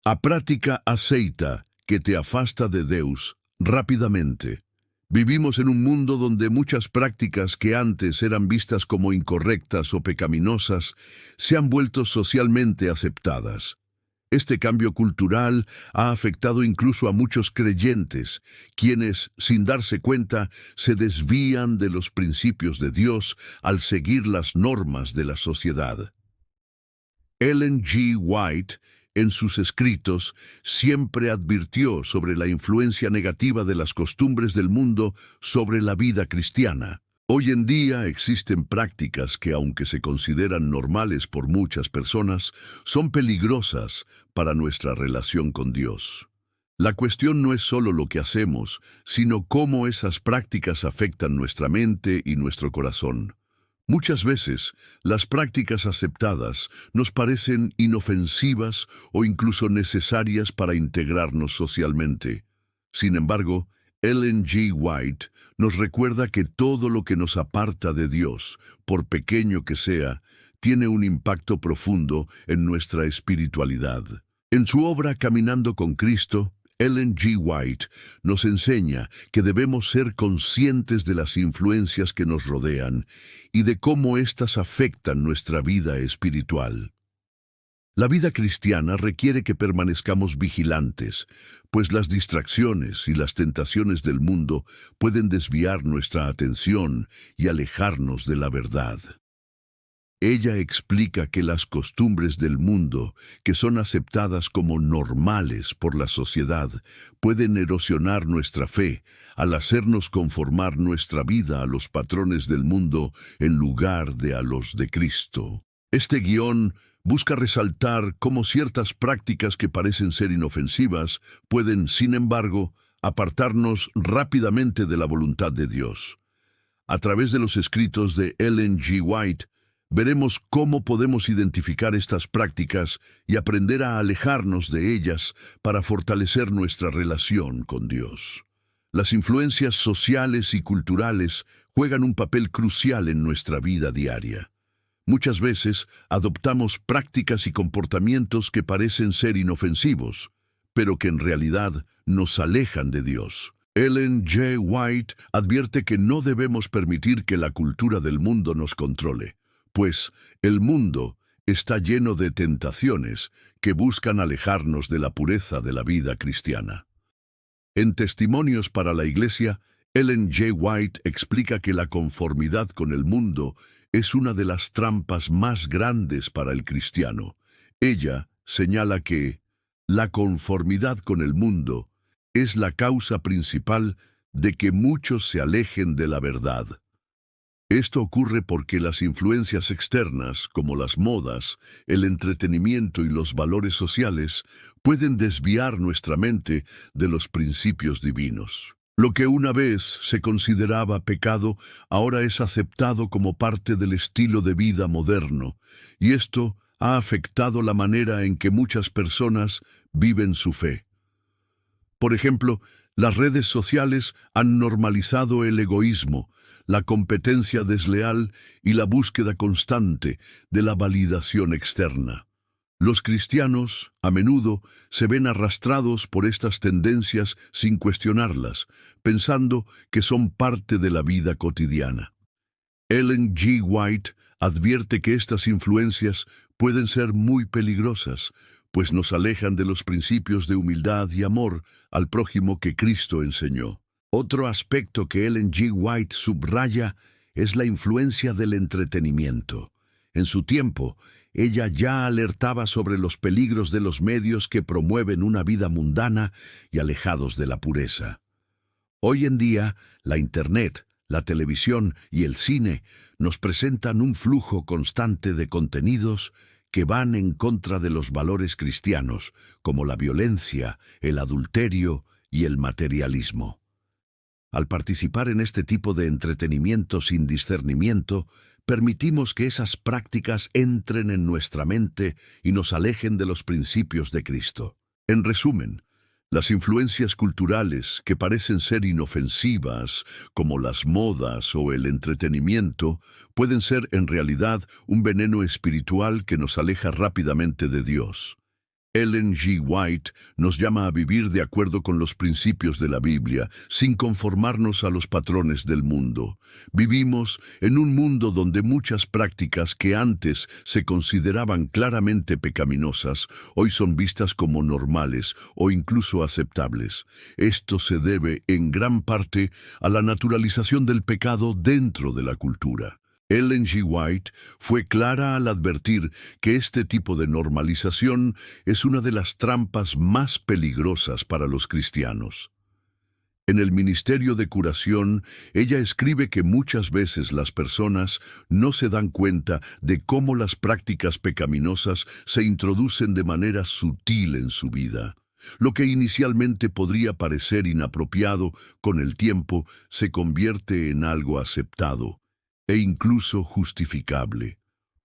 A prática aceita que te afasta de Deus rápidamente. Vivimos en un mundo donde muchas prácticas que antes eran vistas como incorrectas o pecaminosas se han vuelto socialmente aceptadas. Este cambio cultural ha afectado incluso a muchos creyentes, quienes, sin darse cuenta, se desvían de los principios de Dios al seguir las normas de la sociedad. Ellen G. White, en sus escritos, siempre advirtió sobre la influencia negativa de las costumbres del mundo sobre la vida cristiana. Hoy en día existen prácticas que, aunque se consideran normales por muchas personas, son peligrosas para nuestra relación con Dios. La cuestión no es solo lo que hacemos, sino cómo esas prácticas afectan nuestra mente y nuestro corazón. Muchas veces, las prácticas aceptadas nos parecen inofensivas o incluso necesarias para integrarnos socialmente. Sin embargo, Ellen G. White nos recuerda que todo lo que nos aparta de Dios, por pequeño que sea, tiene un impacto profundo en nuestra espiritualidad. En su obra Caminando con Cristo, Ellen G. White nos enseña que debemos ser conscientes de las influencias que nos rodean y de cómo éstas afectan nuestra vida espiritual. La vida cristiana requiere que permanezcamos vigilantes, pues las distracciones y las tentaciones del mundo pueden desviar nuestra atención y alejarnos de la verdad. Ella explica que las costumbres del mundo, que son aceptadas como normales por la sociedad, pueden erosionar nuestra fe al hacernos conformar nuestra vida a los patrones del mundo en lugar de a los de Cristo. Este guión busca resaltar cómo ciertas prácticas que parecen ser inofensivas pueden, sin embargo, apartarnos rápidamente de la voluntad de Dios. A través de los escritos de Ellen G. White, veremos cómo podemos identificar estas prácticas y aprender a alejarnos de ellas para fortalecer nuestra relación con Dios. Las influencias sociales y culturales juegan un papel crucial en nuestra vida diaria. Muchas veces adoptamos prácticas y comportamientos que parecen ser inofensivos, pero que en realidad nos alejan de Dios. Ellen G. White advierte que no debemos permitir que la cultura del mundo nos controle, pues el mundo está lleno de tentaciones que buscan alejarnos de la pureza de la vida cristiana. En Testimonios para la Iglesia, Ellen G. White explica que la conformidad con el mundo es una de las trampas más grandes para el cristiano. Ella señala que la conformidad con el mundo es la causa principal de que muchos se alejen de la verdad. Esto ocurre porque las influencias externas, como las modas, el entretenimiento y los valores sociales, pueden desviar nuestra mente de los principios divinos. Lo que una vez se consideraba pecado, ahora es aceptado como parte del estilo de vida moderno, y esto ha afectado la manera en que muchas personas viven su fe. Por ejemplo, las redes sociales han normalizado el egoísmo, la competencia desleal y la búsqueda constante de la validación externa. Los cristianos, a menudo, se ven arrastrados por estas tendencias sin cuestionarlas, pensando que son parte de la vida cotidiana. Ellen G. White advierte que estas influencias pueden ser muy peligrosas, pues nos alejan de los principios de humildad y amor al prójimo que Cristo enseñó. Otro aspecto que Ellen G. White subraya es la influencia del entretenimiento. En su tiempo, ella ya alertaba sobre los peligros de los medios que promueven una vida mundana y alejados de la pureza. Hoy en día, la Internet, la televisión y el cine nos presentan un flujo constante de contenidos que van en contra de los valores cristianos, como la violencia, el adulterio y el materialismo. Al participar en este tipo de entretenimiento sin discernimiento, permitimos que esas prácticas entren en nuestra mente y nos alejen de los principios de Cristo. En resumen, las influencias culturales que parecen ser inofensivas, como las modas o el entretenimiento, pueden ser en realidad un veneno espiritual que nos aleja rápidamente de Dios. Ellen G. White nos llama a vivir de acuerdo con los principios de la Biblia, sin conformarnos a los patrones del mundo. Vivimos en un mundo donde muchas prácticas que antes se consideraban claramente pecaminosas, hoy son vistas como normales o incluso aceptables. Esto se debe en gran parte a la naturalización del pecado dentro de la cultura. Ellen G. White fue clara al advertir que este tipo de normalización es una de las trampas más peligrosas para los cristianos. En el Ministerio de Curación, ella escribe que muchas veces las personas no se dan cuenta de cómo las prácticas pecaminosas se introducen de manera sutil en su vida. Lo que inicialmente podría parecer inapropiado, con el tiempo se convierte en algo aceptado e incluso justificable.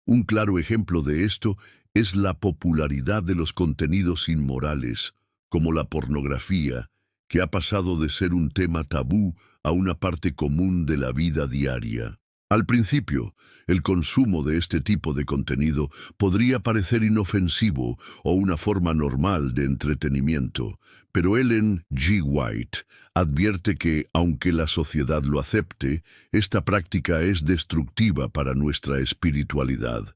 Un claro ejemplo de esto es la popularidad de los contenidos inmorales, como la pornografía, que ha pasado de ser un tema tabú a una parte común de la vida diaria. Al principio, el consumo de este tipo de contenido podría parecer inofensivo o una forma normal de entretenimiento, pero Ellen G. White advierte que, aunque la sociedad lo acepte, esta práctica es destructiva para nuestra espiritualidad.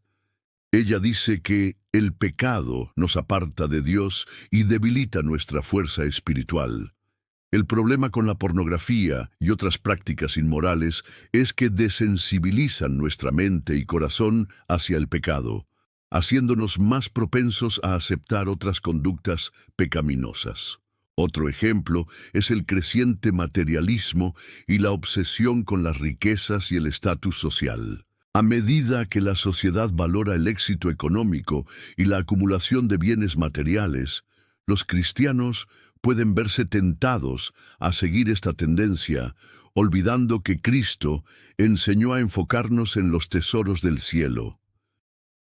Ella dice que el pecado nos aparta de Dios y debilita nuestra fuerza espiritual. El problema con la pornografía y otras prácticas inmorales es que desensibilizan nuestra mente y corazón hacia el pecado, haciéndonos más propensos a aceptar otras conductas pecaminosas. Otro ejemplo es el creciente materialismo y la obsesión con las riquezas y el estatus social. A medida que la sociedad valora el éxito económico y la acumulación de bienes materiales, los cristianos pueden verse tentados a seguir esta tendencia, olvidando que Cristo enseñó a enfocarnos en los tesoros del cielo.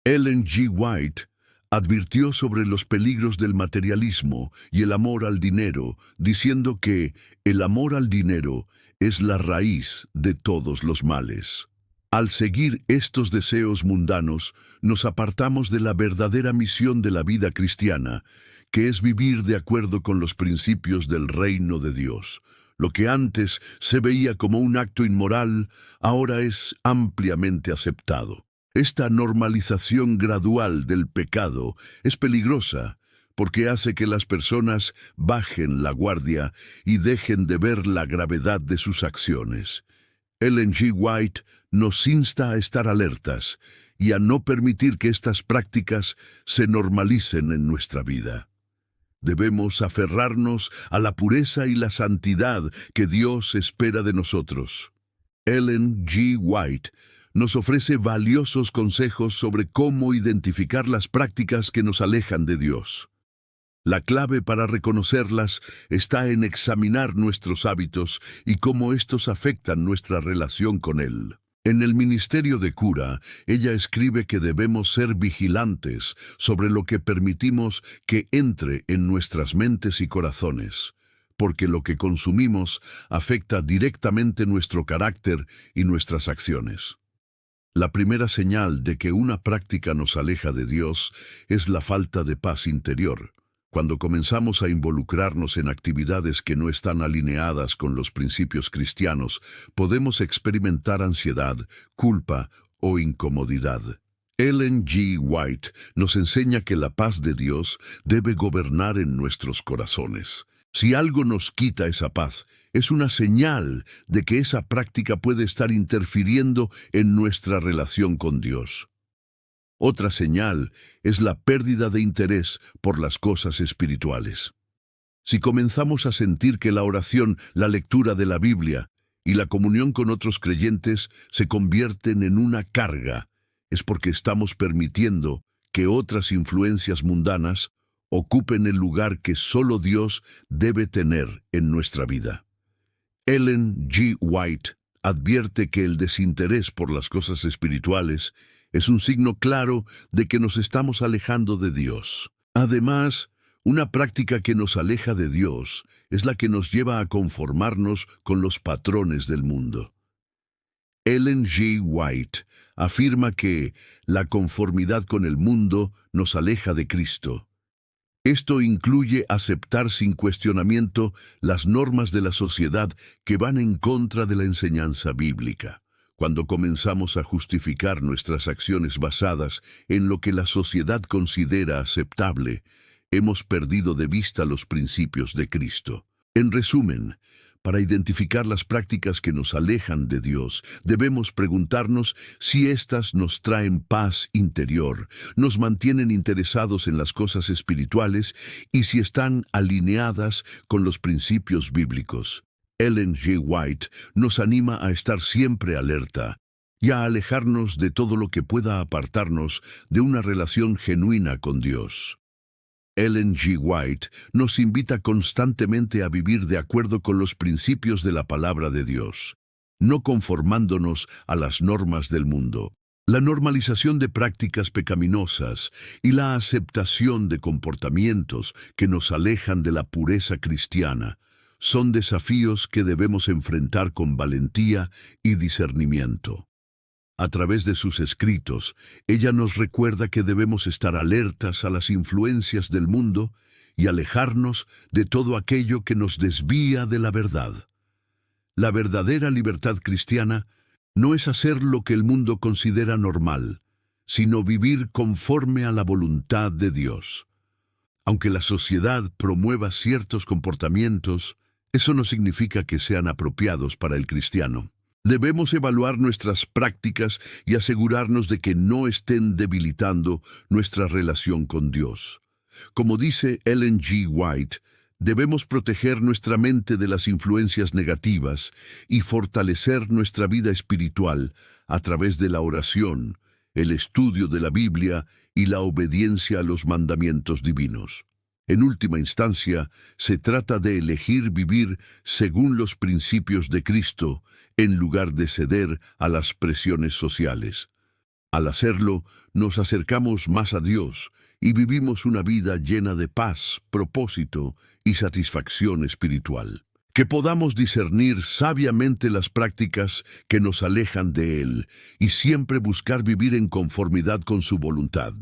Ellen G. White advirtió sobre los peligros del materialismo y el amor al dinero, diciendo que el amor al dinero es la raíz de todos los males. Al seguir estos deseos mundanos, nos apartamos de la verdadera misión de la vida cristiana, que es vivir de acuerdo con los principios del reino de Dios. Lo que antes se veía como un acto inmoral, ahora es ampliamente aceptado. Esta normalización gradual del pecado es peligrosa porque hace que las personas bajen la guardia y dejen de ver la gravedad de sus acciones. Ellen G. White nos insta a estar alertas y a no permitir que estas prácticas se normalicen en nuestra vida. Debemos aferrarnos a la pureza y la santidad que Dios espera de nosotros. Ellen G. White nos ofrece valiosos consejos sobre cómo identificar las prácticas que nos alejan de Dios. La clave para reconocerlas está en examinar nuestros hábitos y cómo estos afectan nuestra relación con Él. En el Ministerio de Cura, ella escribe que debemos ser vigilantes sobre lo que permitimos que entre en nuestras mentes y corazones, porque lo que consumimos afecta directamente nuestro carácter y nuestras acciones. La primera señal de que una práctica nos aleja de Dios es la falta de paz interior. Cuando comenzamos a involucrarnos en actividades que no están alineadas con los principios cristianos, podemos experimentar ansiedad, culpa o incomodidad. Ellen G. White nos enseña que la paz de Dios debe gobernar en nuestros corazones. Si algo nos quita esa paz, es una señal de que esa práctica puede estar interfiriendo en nuestra relación con Dios. Otra señal es la pérdida de interés por las cosas espirituales. Si comenzamos a sentir que la oración, la lectura de la Biblia y la comunión con otros creyentes se convierten en una carga, es porque estamos permitiendo que otras influencias mundanas ocupen el lugar que solo Dios debe tener en nuestra vida. Ellen G. White advierte que el desinterés por las cosas espirituales es un signo claro de que nos estamos alejando de Dios. Además, una práctica que nos aleja de Dios es la que nos lleva a conformarnos con los patrones del mundo. Ellen G. White afirma que la conformidad con el mundo nos aleja de Cristo. Esto incluye aceptar sin cuestionamiento las normas de la sociedad que van en contra de la enseñanza bíblica. Cuando comenzamos a justificar nuestras acciones basadas en lo que la sociedad considera aceptable, hemos perdido de vista los principios de Cristo. En resumen, para identificar las prácticas que nos alejan de Dios, debemos preguntarnos si éstas nos traen paz interior, nos mantienen interesados en las cosas espirituales y si están alineadas con los principios bíblicos. Ellen G. White nos anima a estar siempre alerta y a alejarnos de todo lo que pueda apartarnos de una relación genuina con Dios. Ellen G. White nos invita constantemente a vivir de acuerdo con los principios de la palabra de Dios, no conformándonos a las normas del mundo. La normalización de prácticas pecaminosas y la aceptación de comportamientos que nos alejan de la pureza cristiana son desafíos que debemos enfrentar con valentía y discernimiento. A través de sus escritos, ella nos recuerda que debemos estar alertas a las influencias del mundo y alejarnos de todo aquello que nos desvía de la verdad. La verdadera libertad cristiana no es hacer lo que el mundo considera normal, sino vivir conforme a la voluntad de Dios. Aunque la sociedad promueva ciertos comportamientos, eso no significa que sean apropiados para el cristiano. Debemos evaluar nuestras prácticas y asegurarnos de que no estén debilitando nuestra relación con Dios. Como dice Ellen G. White, debemos proteger nuestra mente de las influencias negativas y fortalecer nuestra vida espiritual a través de la oración, el estudio de la Biblia y la obediencia a los mandamientos divinos. En última instancia, se trata de elegir vivir según los principios de Cristo, en lugar de ceder a las presiones sociales. Al hacerlo, nos acercamos más a Dios y vivimos una vida llena de paz, propósito y satisfacción espiritual. Que podamos discernir sabiamente las prácticas que nos alejan de Él y siempre buscar vivir en conformidad con su voluntad.